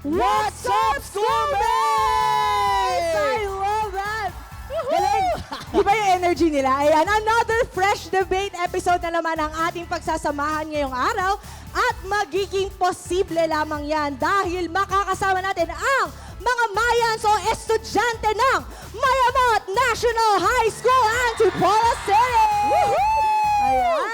What's up, schoolmates? I love that! Galing! Di ba yung energy nila? Ayan, another fresh debate episode na naman ang ating pagsasamahan ngayong araw at magiging posible lamang yan dahil makakasama natin ang mga Mayans o estudyante ng Mayamot National High School Antipolo City! Ayan!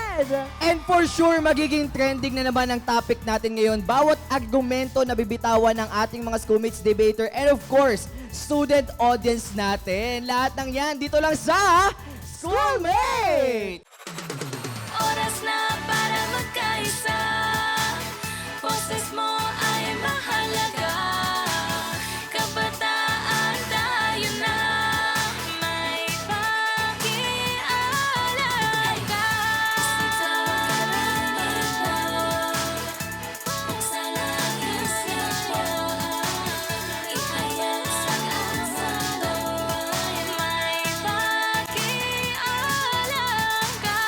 And for sure, magiging trending na naman ang topic natin ngayon. Bawat argumento na bibitawan ng ating mga schoolmates debater and of course, student audience natin. Lahat ng yan dito lang sa Schoolmate! Oras na para magkaisa. Boses mo ay mahalaga. Kabataan tayo na. May pakialam ka. Sa sa langit siya. Ihayag sa mundo. May pakialam ka.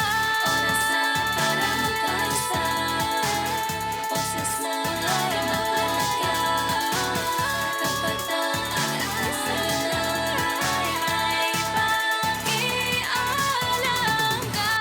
Oras na para magkaisa. Boses mo ay mahalaga. Kabataan tayo na. May pakialam ka.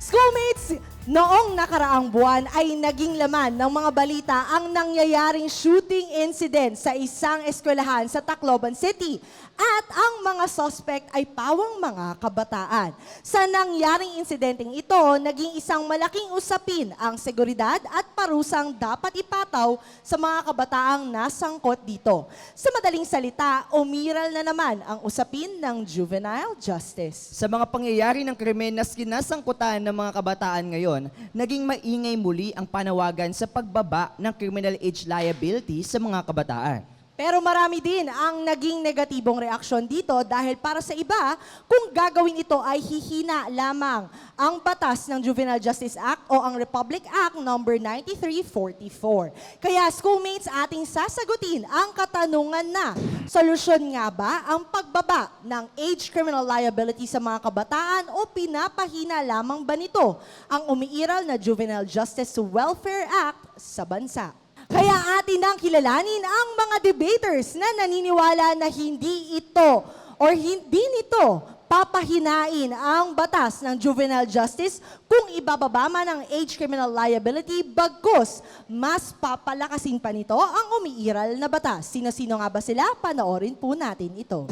Schoolmates, noong nakaraang buwan ay naging laman ng mga balita ang nangyayaring shooting incident sa isang eskwelahan sa Tacloban City at ang mga suspect ay pawang mga kabataan. Sa nangyaring insidenteng ito, naging isang malaking usapin ang seguridad at parusang dapat ipataw sa mga kabataang nasangkot dito. Sa madaling salita, umiral na naman ang usapin ng juvenile justice. Sa mga pangyayari ng krimen na sinasangkutan ng mga kabataan ngayon, naging maingay muli ang panawagan sa pagbaba ng criminal age liability sa mga kabataan. Pero marami din ang naging negatibong reaksyon dito dahil para sa iba, kung gagawin ito ay hihina lamang ang batas ng Juvenile Justice Act o ang Republic Act No. 9344. Kaya schoolmates, ating sasagutin ang katanungan na, solusyon nga ba ang pagbaba ng age criminal liability sa mga kabataan o pinapahina lamang ba nito ang umiiral na Juvenile Justice Welfare Act sa bansa? Kaya atin nang kilalanin ang mga debaters na naniniwala na hindi ito or hindi nito papahinain ang batas ng juvenile justice kung ibababa man ang age criminal liability bagkus mas papalakasin pa nito ang umiiral na batas. Sino-sino nga ba sila? Panoorin po natin ito.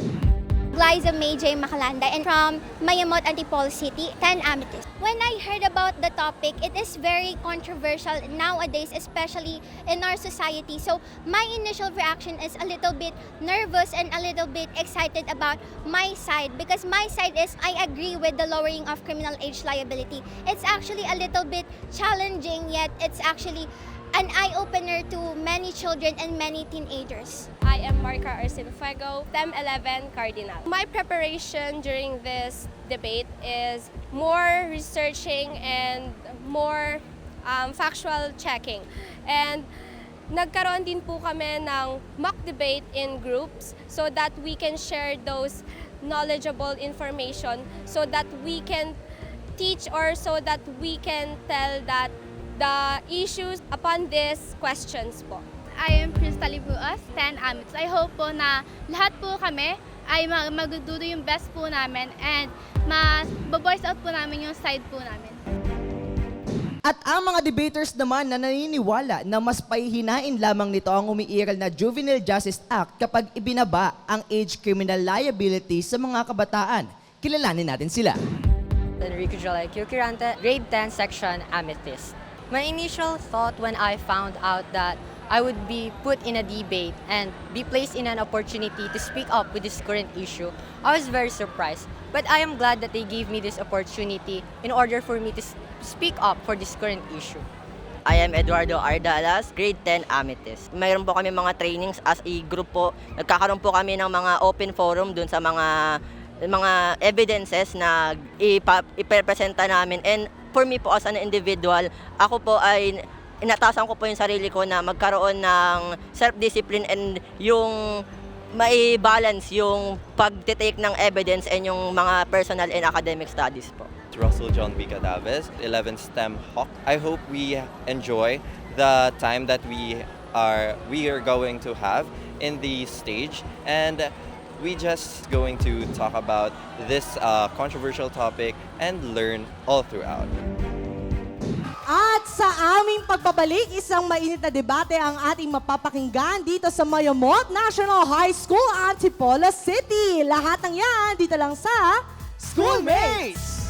Liza May J. Macalanda and from Mayamot Antipolo City, 10 Amethyst. When I heard about the topic, it is very controversial nowadays, especially in our society. So my initial reaction is a little bit nervous and a little bit excited about my side because my side is I agree with the lowering of criminal age liability. It's actually a little bit challenging, yet it's actually an eye-opener to many children and many teenagers. I am Marca Arcilfuego, STEM 11 Cardinal. My preparation during this debate is more researching and more factual checking. And nagkaroon din po kami ng mock debate in groups so that we can share those knowledgeable information so that we can teach or so that we can tell that the issues upon these questions po. I am Crystal Buas, 10 Amethyst. I hope po na lahat po kami ay magdudo yung best po namin and ma-voice out po namin yung side po namin. At ang mga debaters naman na naniniwala na mas pahihinain lamang nito ang umiiral na Juvenile Justice Act kapag ibinaba ang age criminal liability sa mga kabataan. Kilalanin natin sila. Enrico Jolay Kilkirante, grade 10 section Amethyst. My initial thought when I found out that I would be put in a debate and be placed in an opportunity to speak up with this current issue, I was very surprised. But I am glad that they gave me this opportunity in order for me to speak up for this current issue. I am Eduardo Ardalas, grade 10 Amethyst. Mayroon po kami mga trainings as a group po. Nagkakaroon po kami ng mga open forum dun sa mga evidences na ipepresenta namin. And for me po as an individual, ako po ay inatasan ko po yung sarili ko na magkaroon ng self-discipline and yung mai-balance yung pag-take ng evidence and yung mga personal and academic studies po. Russell John B. Cadaves, 11th STEM Hawk. I hope we enjoy the time that we are going to have in the stage, and we just going to talk about this controversial topic and learn all throughout. At sa aming pagbabalik, isang mainit na debate ang ating mapapakinggan dito sa Mayamot National High School, Antipolo City. Lahat ng yan dito lang sa Schoolmates!